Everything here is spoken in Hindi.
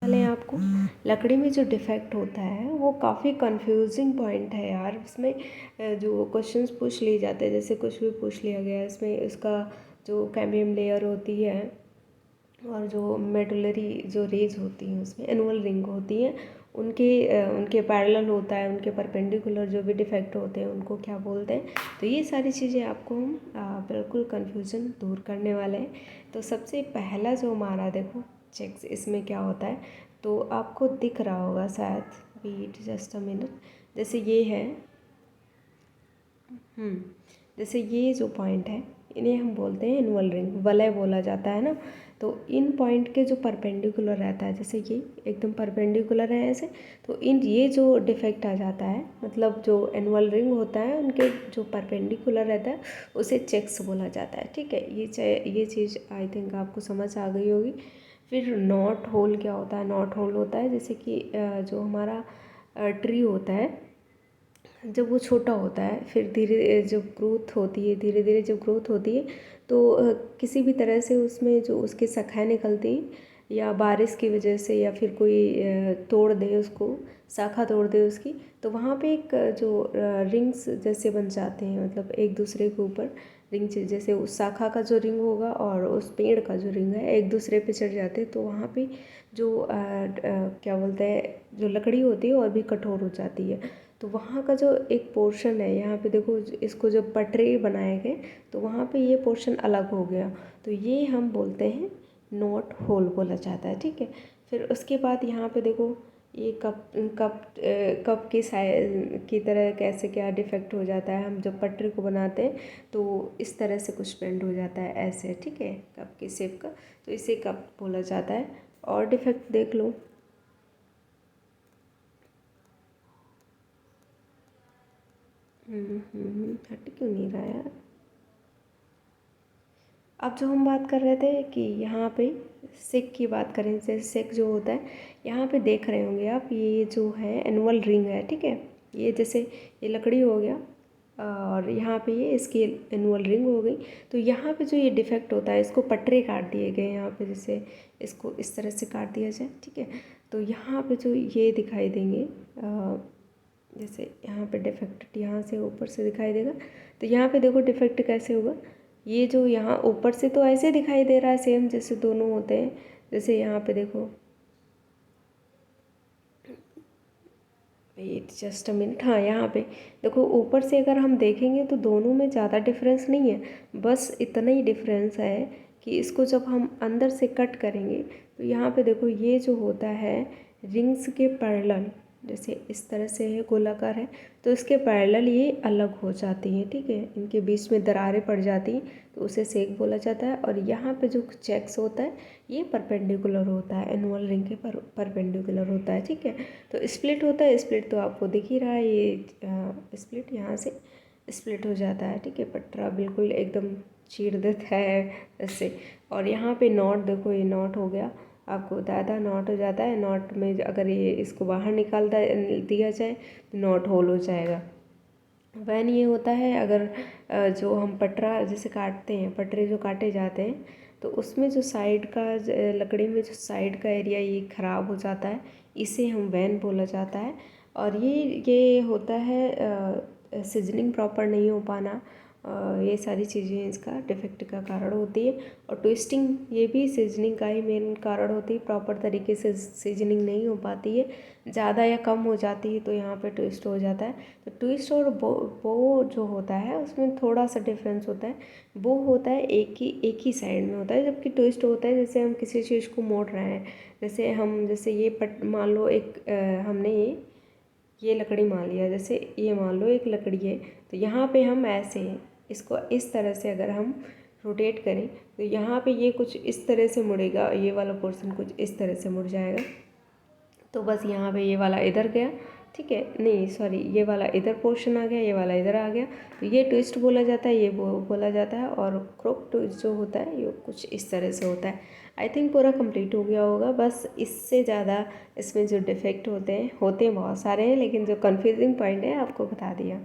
वाले आपको लकड़ी में जो डिफेक्ट होता है वो काफ़ी कंफ्यूजिंग पॉइंट है यार। इसमें जो क्वेश्चंस पूछ लिए जाते हैं, जैसे कुछ भी पूछ लिया गया इसमें, इसका जो कैम्बियम लेयर होती है और जो मेडुलरी जो रेज होती हैं उसमें एनुअल रिंग होती हैं, उनके पैरेलल होता है, उनके परपेंडिकुलर जो भी डिफेक्ट होते हैं उनको क्या बोलते हैं। तो ये सारी चीज़ें आपको हम बिल्कुल कन्फ्यूज़न दूर करने वाले हैं। तो सबसे पहला जो हमारा देखो चेक्स इसमें क्या होता है, तो आपको दिख रहा होगा शायद, वेट जस्ट अ मिनट। जैसे ये है, जैसे ये जो पॉइंट है इन्हें हम बोलते हैं एनुअल रिंग, वलय बोला जाता है ना। तो इन पॉइंट के जो परपेंडिकुलर रहता है, जैसे ये एकदम परपेंडिकुलर है ऐसे, तो इन ये जो डिफेक्ट आ जाता है, मतलब जो एनुअल रिंग होता है उनके जो परपेंडिकुलर रहता है उसे चेक्स बोला जाता है। ठीक है, ये चीज़ आई थिंक आपको समझ आ गई होगी। फिर नॉट होल क्या होता है? नॉट होल होता है जैसे कि जो हमारा ट्री होता है, जब वो छोटा होता है फिर धीरे जब ग्रोथ होती है, धीरे धीरे जब ग्रोथ होती है तो किसी भी तरह से उसमें जो उसकी शाखाएं निकलती हैं, या बारिश की वजह से, या फिर कोई तोड़ दे उसको, शाखा तोड़ दे उसकी, तो वहाँ पे एक जो रिंग्स जैसे बन जाते हैं, मतलब एक दूसरे के ऊपर रिंग, जैसे उस शाखा का जो रिंग होगा और उस पेड़ का जो रिंग है एक दूसरे पे चढ़ जाते हैं, तो वहाँ पे जो क्या बोलते हैं, जो लकड़ी होती है और भी कठोर हो जाती है। तो वहाँ का जो एक पोर्शन है, यहाँ पे देखो इसको जब पटरे बनाए गए तो वहाँ पे ये पोर्शन अलग हो गया, तो ये हम बोलते हैं नॉट होल बोला जाता है। ठीक है, फिर उसके बाद यहाँ पे देखो ये कप कप कप की साइज की तरह कैसे क्या डिफेक्ट हो जाता है, हम जब पटरी को बनाते हैं तो इस तरह से कुछ बेंड हो जाता है ऐसे। ठीक है, कप की शेप का, तो इसे कप बोला जाता है। और डिफेक्ट देख लो, हट क्यों नहीं रहा यार। अब जो हम बात कर रहे थे कि यहाँ पे सेक की बात करें, जैसे सेक जो होता है, यहाँ पे देख रहे होंगे आप, ये जो है एनुअल रिंग है। ठीक है, ये जैसे ये लकड़ी हो गया और यहाँ पे ये इसकी एनुअल रिंग हो गई। तो यहाँ पे जो ये डिफेक्ट होता है, इसको पटरे काट दिए गए यहाँ पे, जैसे इसको इस तरह से काट दिया जाए। ठीक है, तो यहाँ पे जो ये दिखाई देंगे, जैसे यहाँ पे डिफेक्ट यहाँ से ऊपर से दिखाई देगा, तो यहाँ पे देखो डिफेक्ट कैसे होगा। ये जो यहाँ ऊपर से तो ऐसे दिखाई दे रहा है सेम जैसे दोनों होते हैं, जैसे यहाँ पे देखो, वेट जस्ट अ मिनट, हाँ यहाँ पे देखो ऊपर से अगर हम देखेंगे तो दोनों में ज़्यादा डिफरेंस नहीं है, बस इतना ही डिफरेंस है कि इसको जब हम अंदर से कट करेंगे तो यहाँ पे देखो ये जो होता है रिंग्स के पैरेलल, जैसे इस तरह से है गोलाकार है, तो इसके पैरेलल ये अलग हो जाती हैं। ठीक है, इनके बीच में दरारें पड़ जाती हैं, तो उसे सेक बोला जाता है। और यहाँ पे जो चेक्स होता है ये परपेंडिकुलर होता है, एनुअल रिंग के परपेंडिकुलर होता है। ठीक है, तो स्प्लिट होता है, स्प्लिट तो आपको दिख ही रहा है, ये स्प्लिट यहाँ से स्प्लिट हो जाता है। ठीक है, पटरा बिल्कुल एकदम चीर देता है इससे। और यहाँ पे नॉट देखो, ये नॉट हो गया, आपको बताया था नॉट हो जाता है। नॉट में अगर ये इसको बाहर निकाल दिया जाए तो नॉट होल हो जाएगा। वैन ये होता है अगर जो हम पटरा जैसे काटते हैं, पटरे जो काटे जाते हैं, तो उसमें जो साइड का लकड़ी में जो साइड का एरिया ये ख़राब हो जाता है, इसे हम वैन बोला जाता है। और ये होता है सीजनिंग प्रॉपर नहीं हो पाना, ये सारी चीज़ें इसका डिफेक्ट का कारण होती है। और ट्विस्टिंग ये भी सीजनिंग का ही मेन कारण होती है, प्रॉपर तरीके से सीजनिंग नहीं हो पाती है, ज़्यादा या कम हो जाती है तो यहाँ पे ट्विस्ट हो जाता है। तो ट्विस्ट और बो जो होता है उसमें थोड़ा सा डिफरेंस होता है। बो होता है एक ही साइड में होता है, जबकि ट्विस्ट होता है जैसे हम किसी चीज़ को मोड़ रहे हैं, जैसे ये मान लो एक हमने ये लकड़ी मान लिया, जैसे ये मान लो एक लकड़ी है, तो यहाँ पे हम ऐसे इसको इस तरह से अगर हम रोटेट करें तो यहाँ पे ये कुछ इस तरह से मुड़ेगा, ये वाला पोर्शन कुछ इस तरह से मुड़ जाएगा। तो बस यहाँ पे ये वाला इधर गया, ठीक है, नहीं सॉरी, ये वाला इधर पोर्शन आ गया, ये वाला इधर आ गया, तो ये ट्विस्ट बोला जाता है, ये बोला जाता है। और क्रोक ट्विस्ट जो होता है ये कुछ इस तरह से होता है। आई थिंक पूरा कंप्लीट हो गया होगा, बस इससे ज़्यादा इसमें जो डिफेक्ट होते हैं बहुत सारे हैं, लेकिन जो कन्फ्यूजिंग पॉइंट है आपको बता दिया।